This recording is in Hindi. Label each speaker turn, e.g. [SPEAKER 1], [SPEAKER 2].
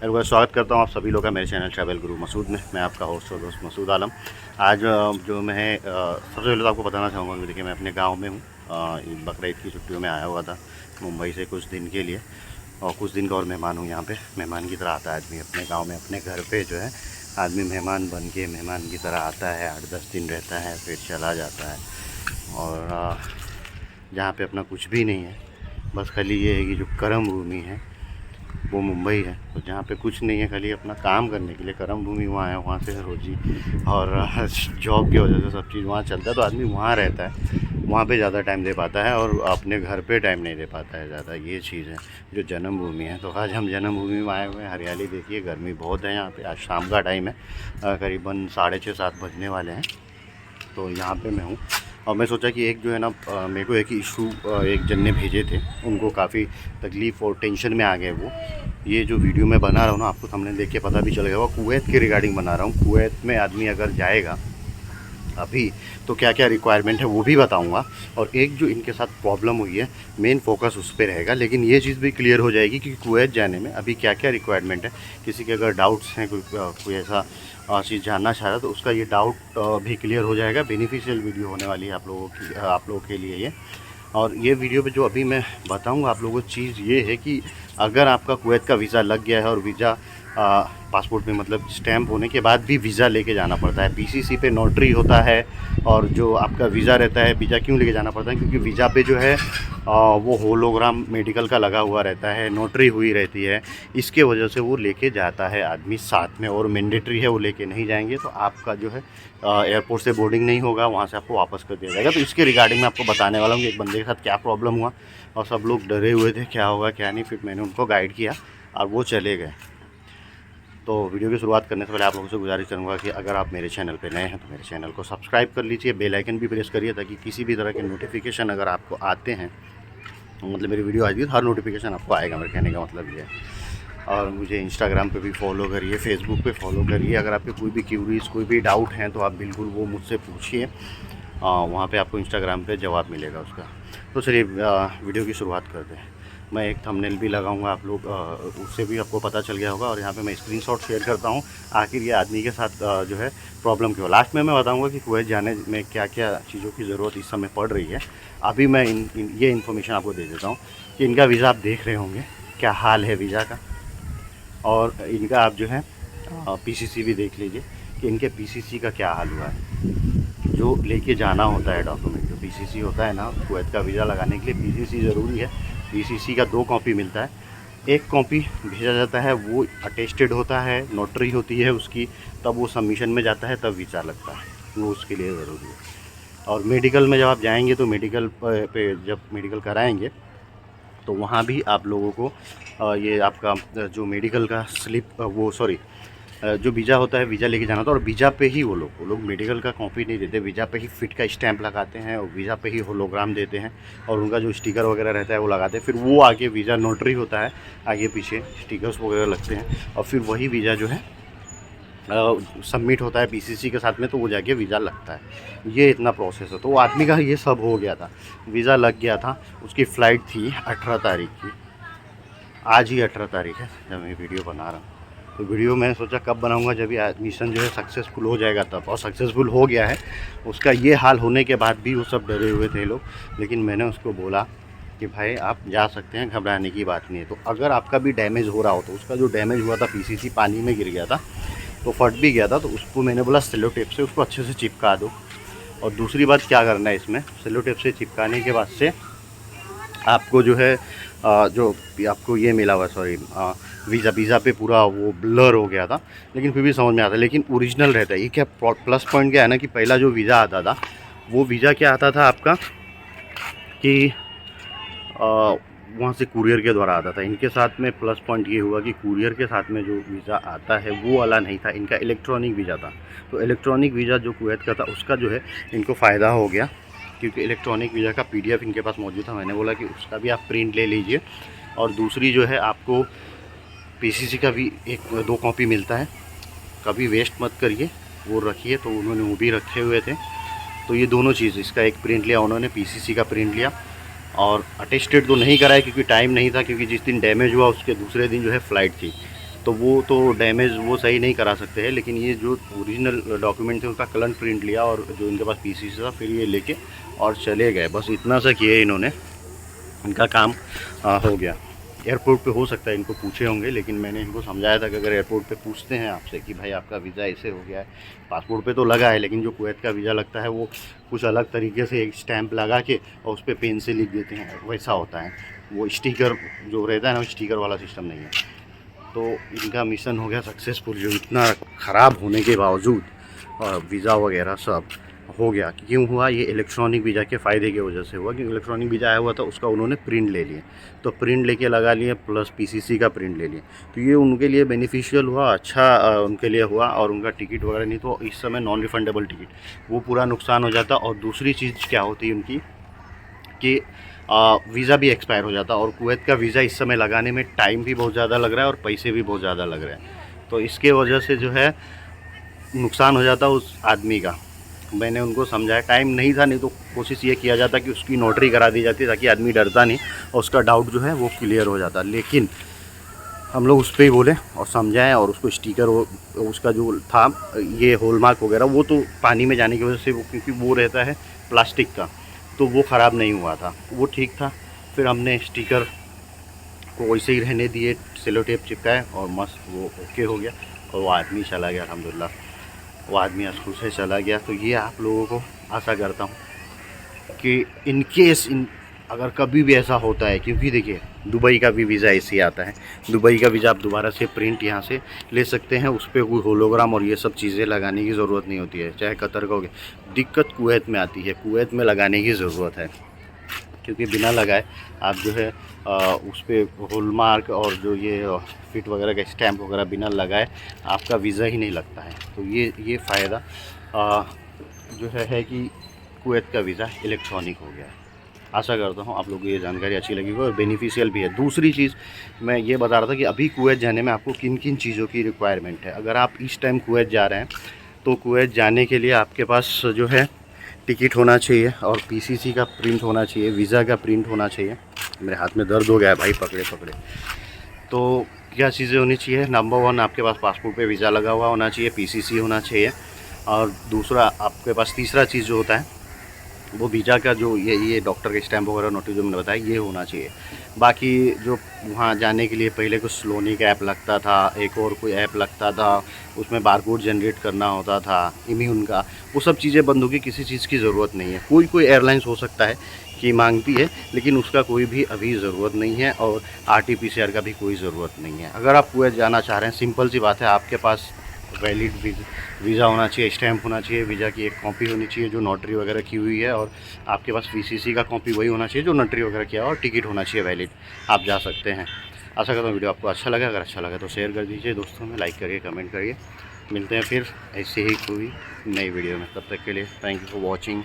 [SPEAKER 1] एक बार स्वागत करता हूँ आप सभी लोग का मेरे चैनल ट्रैवल गुरु मसूद में। मैं आपका होस्ट और दोस्त मसूद आलम। आज जो मैं सबसे पहले तो आपको बताना चाहूँगा कि देखिए मैं अपने गांव में हूँ। बकरा ईद की छुट्टियों में आया हुआ था मुंबई से कुछ दिन के लिए, और कुछ दिन का और मेहमान हूँ यहाँ पे। मेहमान की तरह आता है आदमी अपने गाँव में, अपने घर पर जो है आदमी मेहमान बन के मेहमान की तरह आता है, 8-10 दिन रहता है फिर चला जाता है। और जहाँ पे अपना कुछ भी नहीं है, बस खाली ये है कि जो कर्म भूमि है वो मुंबई है, तो जहाँ पे कुछ नहीं है खाली अपना काम करने के लिए कर्म भूमि वहाँ है, वहाँ से रोजी और जॉब की वजह से सब चीज़ वहाँ चलता है। तो आदमी वहाँ रहता है, वहाँ पे ज़्यादा टाइम दे पाता है और अपने घर पे टाइम नहीं दे पाता है ज़्यादा। ये चीज़ है जो जन्मभूमि है। तो आज हम जन्मभूमि में आए हुए हैं। हरियाली देखिए, गर्मी बहुत है यहाँ पे। आज शाम का टाइम है, करीबन 6:30-7 बजने वाले हैं। तो यहाँ पे मैं हूँ और मैं सोचा कि एक जो है ना मेरे को एक इशू एक जन ने भेजे थे, उनको काफ़ी तकलीफ़ और टेंशन में आ गए वो। ये जो वीडियो मैं बना रहा हूँ ना, आपको सामने देख के पता भी चल गया होगा, कुवैत के रिगार्डिंग बना रहा हूँ। कुवैत में आदमी अगर जाएगा अभी तो क्या क्या रिक्वायरमेंट है वो भी बताऊंगा, और एक जो इनके साथ प्रॉब्लम हुई है मेन फोकस उस पर रहेगा। लेकिन ये चीज़ भी क्लियर हो जाएगी कि कुवैत जाने में अभी क्या क्या रिक्वायरमेंट है। किसी के अगर डाउट्स हैं, कोई ऐसा चीज़ जानना चाह रहा है तो उसका ये डाउट भी क्लियर हो जाएगा। बेनिफिशियल वीडियो होने वाली है आप लोगों के लिए ये। और ये वीडियो पे जो अभी मैं बताऊंगा आप लोगों को चीज़ ये है कि अगर आपका कुवैत का वीज़ा लग गया है और वीज़ा पासपोर्ट में मतलब स्टैम्प होने के बाद भी वीज़ा लेके जाना पड़ता है। पीसीसी पे नोटरी होता है, और जो आपका वीज़ा रहता है, वीज़ा क्यों लेके जाना पड़ता है क्योंकि वीज़ा पे जो है वो होलोग्राम मेडिकल का लगा हुआ रहता है, नोटरी हुई रहती है। इसके वजह से वो लेके जाता है आदमी साथ में, और मैंडेटरी है, वो लेके नहीं जाएंगे तो आपका जो है एयरपोर्ट से बोर्डिंग नहीं होगा, वहाँ से आपको वापस कर दिया जाएगा। तो इसके रिगार्डिंग मैं आपको बताने वाला हूँ कि एक बंदे के साथ क्या प्रॉब्लम हुआ, और सब लोग डरे हुए थे क्या होगा क्या नहीं। फिर मैंने उनको गाइड किया और वो चले गए। तो वीडियो की शुरुआत करने से पहले आप लोगों से गुजारिश करूंगा कि अगर आप मेरे चैनल पर नए हैं तो मेरे चैनल को सब्सक्राइब कर लीजिए, बेल आइकन भी प्रेस करिए ताकि किसी भी तरह के नोटिफिकेशन अगर आपको आते हैं, मतलब मेरी वीडियो आएगी तो हर नोटिफिकेशन आपको आएगा। मेरे कहने का मतलब ये है। और मुझे इंस्टाग्राम पे भी फॉलो करिए, फेसबुक पे फॉलो करिए। अगर आपके कोई भी क्यूरीज, कोई भी डाउट हैं तो आप बिल्कुल वो मुझसे पूछिए, वहाँ पे आपको इंस्टाग्राम पे जवाब मिलेगा उसका। तो चलिए वीडियो की शुरुआत करते हैं। मैं एक थंबनेल भी लगाऊंगा, आप लोग उससे भी आपको पता चल गया होगा। और यहाँ पे मैं स्क्रीनशॉट शेयर करता हूँ आखिर ये आदमी के साथ जो है प्रॉब्लम क्यों। लास्ट में मैं बताऊँगा कि कुवैत जाने में क्या क्या चीज़ों की ज़रूरत इस समय पड़ रही है। अभी मैं ये इन्फॉर्मेशन आपको दे देता हूँ कि इनका वीज़ा आप देख रहे होंगे क्या हाल है वीज़ा का, और इनका आप जो है पीसीसी भी देख लीजिए कि इनके पीसीसी का क्या हाल हुआ है। जो लेके जाना होता है डॉक्यूमेंट, जो पीसीसी होता है ना, कुवैत का वीज़ा लगाने के लिए पीसीसी ज़रूरी है। पीसीसी का 2 कॉपी मिलता है, एक कॉपी भेजा जाता है, वो अटेस्टेड होता है, नोटरी होती है उसकी, तब वो सबमिशन में जाता है, तब वीज़ा लगता है, वो उसके लिए ज़रूरी है। और मेडिकल में जब आप जाएंगे तो मेडिकल पे जब मेडिकल कराएंगे तो वहाँ भी आप लोगों को ये आपका जो मेडिकल का स्लिप जो वीज़ा होता है, वीज़ा लेके जाना था। और वीज़ा पे ही वो लोग मेडिकल का कॉपी नहीं देते, वीज़ा पे ही फिट का स्टैंप लगाते हैं और वीज़ा पे ही होलोग्राम देते हैं, और उनका जो स्टिकर वगैरह रहता है वो लगाते हैं। फिर वो आगे वीज़ा नोटरी होता है, आगे पीछे स्टिकर्स वगैरह लगते हैं, और फिर वही वीज़ा जो है सबमिट होता है पीसीसी के साथ में, तो वो जाके वीज़ा लगता है। ये इतना प्रोसेस है। तो वो आदमी का ये सब हो गया था, वीज़ा लग गया था। उसकी फ़्लाइट थी 18 तारीख की, आज ही 18 तारीख है जब मैं वीडियो बना रहा हूँ। तो वीडियो मैं सोचा कब बनाऊंगा, जब ये मिशन जो है सक्सेसफुल हो जाएगा तब, और सक्सेसफुल हो गया है। उसका ये हाल होने के बाद भी वो सब डरे हुए थे लोग, लेकिन मैंने उसको बोला कि भाई आप जा सकते हैं, घबराने की बात नहीं है। तो अगर आपका भी डैमेज हो रहा हो, तो उसका जो डैमेज हुआ था पीसीसी पानी में गिर गया था तो फट भी गया था, तो उसको मैंने बोला सेलो टेप से उसको अच्छे से चिपका दो। और दूसरी बात क्या करना है इसमें, सेलो टेप से चिपकाने के बाद से आपको जो है जो आपको ये मिला हुआ, वीज़ा पे पूरा वो ब्लर हो गया था, लेकिन फिर भी समझ में आता है, लेकिन ओरिजिनल रहता है। ये क्या प्लस पॉइंट क्या है ना कि पहला जो वीज़ा आता था, वो वीज़ा क्या आता था आपका कि वहाँ से कुरियर के द्वारा आता था। इनके साथ में प्लस पॉइंट ये हुआ कि कुरियर के साथ में जो वीज़ा आता है वो वाला नहीं था, इनका इलेक्ट्रॉनिक वीज़ा था। तो इलेक्ट्रॉनिक वीज़ा जो कुवैत का था उसका जो है इनको फ़ायदा हो गया, क्योंकि इलेक्ट्रॉनिक वीज़ा का PDF इनके पास मौजूद था। मैंने बोला कि उसका भी आप प्रिंट ले लीजिए, और दूसरी जो है आपको पीसीसी का भी 1-2 कॉपी मिलता है, कभी वेस्ट मत करिए, वो रखिए। तो उन्होंने वो भी रखे हुए थे। तो ये दोनों चीज़, इसका एक प्रिंट लिया उन्होंने, पीसीसी का प्रिंट लिया, और अटेस्टेड तो नहीं कराया क्योंकि टाइम नहीं था, क्योंकि जिस दिन डैमेज हुआ उसके दूसरे दिन जो है फ़्लाइट थी। तो वो तो डैमेज वो सही नहीं करा सकते हैं, लेकिन ये जो ओरिजिनल डॉक्यूमेंट थे उसका कलर प्रिंट लिया और जो इनके पास पीसीसी था फिर ये लेके और चले गए। बस इतना सा किए इन्होंने, इनका काम हो गया। एयरपोर्ट पे हो सकता है इनको पूछे होंगे, लेकिन मैंने इनको समझाया था कि अगर एयरपोर्ट पे पूछते हैं आपसे कि भाई आपका वीज़ा ऐसे हो गया है, पासपोर्ट पे तो लगा है लेकिन जो कुवैत का वीज़ा लगता है वो कुछ अलग तरीके से एक स्टैंप लगा के और उस पर पेन से लिख देते हैं, वैसा होता है। वो स्टिकर जो रहता है ना, वो स्टिकर वाला सिस्टम नहीं है। तो इनका मिशन हो गया सक्सेसफुल, जो इतना ख़राब होने के बावजूद वीज़ा वगैरह सब हो गया। क्यों हुआ? ये इलेक्ट्रॉनिक वीज़ा के फ़ायदे की वजह से हुआ, कि इलेक्ट्रॉनिक वीज़ा आया हुआ था उसका उन्होंने प्रिंट ले लिए, तो प्रिंट लेके लगा लिए प्लस पीसीसी का प्रिंट ले लिए, तो ये उनके लिए बेनिफिशियल हुआ, अच्छा उनके लिए हुआ। और उनका टिकट वगैरह नहीं तो इस समय नॉन रिफंडेबल टिकट, वो पूरा नुकसान हो जाता। और दूसरी चीज़ क्या होती है उनकी कि वीज़ा भी एक्सपायर हो जाता, और कुवैत का वीज़ा इस समय लगाने में टाइम भी बहुत ज़्यादा लग रहा है और पैसे भी बहुत ज़्यादा लग रहे हैं, तो इसके वजह से जो है नुकसान हो जाता उस आदमी का। मैंने उनको समझाया, टाइम नहीं था, नहीं तो कोशिश ये किया जाता कि उसकी नोटरी करा दी जाती ताकि आदमी डरता नहीं और उसका डाउट जो है वो क्लियर हो जाता। लेकिन हम लोग उस पर ही बोले और समझाएं, और उसको स्टिकर उसका जो था ये हॉलमार्क वगैरह वो तो पानी में जाने की वजह से वो, क्योंकि वो रहता है प्लास्टिक का, तो वो ख़राब नहीं हुआ था, वो ठीक था। फिर हमने स्टिकर को वैसे ही रहने दिए, सेलो टेप चिपकाए और मस्त वो ओके हो गया और वो आदमी चला गया। अल्हम्दुलिल्लाह वो आदमी आज खुद से चला गया। तो ये आप लोगों को आशा करता हूँ कि इन केस अगर कभी भी ऐसा होता है, क्योंकि देखिए दुबई का भी वीज़ा ऐसे ही आता है, दुबई का वीज़ा आप दोबारा से प्रिंट यहाँ से ले सकते हैं, उस पर कोई होलोग्राम और ये सब चीज़ें लगाने की ज़रूरत नहीं होती है। चाहे कतर का हो गया, दिक्कत कुवैत में आती है, कुवैत में लगाने की ज़रूरत है, क्योंकि बिना लगाए आप जो है उस पर हॉलमार्क और जो ये फिट वगैरह का स्टैम्प वगैरह बिना लगाए आपका वीज़ा ही नहीं लगता है। तो ये फ़ायदा जो है कि कुवैत का वीज़ा इलेक्ट्रॉनिक हो गया है। आशा करता हूँ आप लोगों को ये जानकारी अच्छी लगी और बेनिफिशियल भी है। दूसरी चीज़ मैं ये बता रहा था कि अभी कुवैत जाने में आपको किन किन चीज़ों की रिक्वायरमेंट है। अगर आप इस टाइम कुवैत जा रहे हैं तो कुवैत जाने के लिए आपके पास जो है टिकट होना चाहिए और पीसीसी का प्रिंट होना चाहिए, वीज़ा का प्रिंट होना चाहिए। मेरे हाथ में दर्द हो गया है भाई, पकड़े पकड़े। तो क्या चीज़ें होनी चाहिए? नंबर 1 आपके पास पासपोर्ट पे वीज़ा लगा हुआ होना चाहिए, पीसीसी होना चाहिए, और दूसरा आपके पास तीसरा चीज़ जो होता है वो वीज़ा का जो ये डॉक्टर का स्टैम्प वगैरह नोटिस जो मैंने बताया ये होना चाहिए। बाकी जो वहाँ जाने के लिए पहले कुछ स्लोनी का ऐप लगता था, एक और कोई ऐप लगता था, उसमें बारकोड जनरेट करना होता था, इम्यून का, वो सब चीज़ें बंद होगी। किसी चीज़ की ज़रूरत नहीं है। कोई एयरलाइंस हो सकता है कि मांगती है, लेकिन उसका कोई भी अभी ज़रूरत नहीं है, और RT-PCR का भी कोई ज़रूरत नहीं है। अगर आप कुवैत जाना चाह रहे हैं, सिंपल सी बात है, आपके पास वैलिड वीज़ा होना चाहिए, स्टैम्प होना चाहिए, वीज़ा की एक कॉपी होनी चाहिए जो नोटरी वगैरह की हुई है, और आपके पास पीसीसी का कॉपी वही होना चाहिए जो नोटरी वगैरह किया है, और टिकट होना चाहिए वैलिड, आप जा सकते हैं। आशा करता हूँ वीडियो आपको अच्छा लगा। अगर अच्छा लगा तो शेयर कर दीजिए दोस्तों में, लाइक करिए, कमेंट करिए। मिलते हैं फिर ऐसे ही कोई नई वीडियो में, तब तक के लिए थैंक यू फॉर वॉचिंग।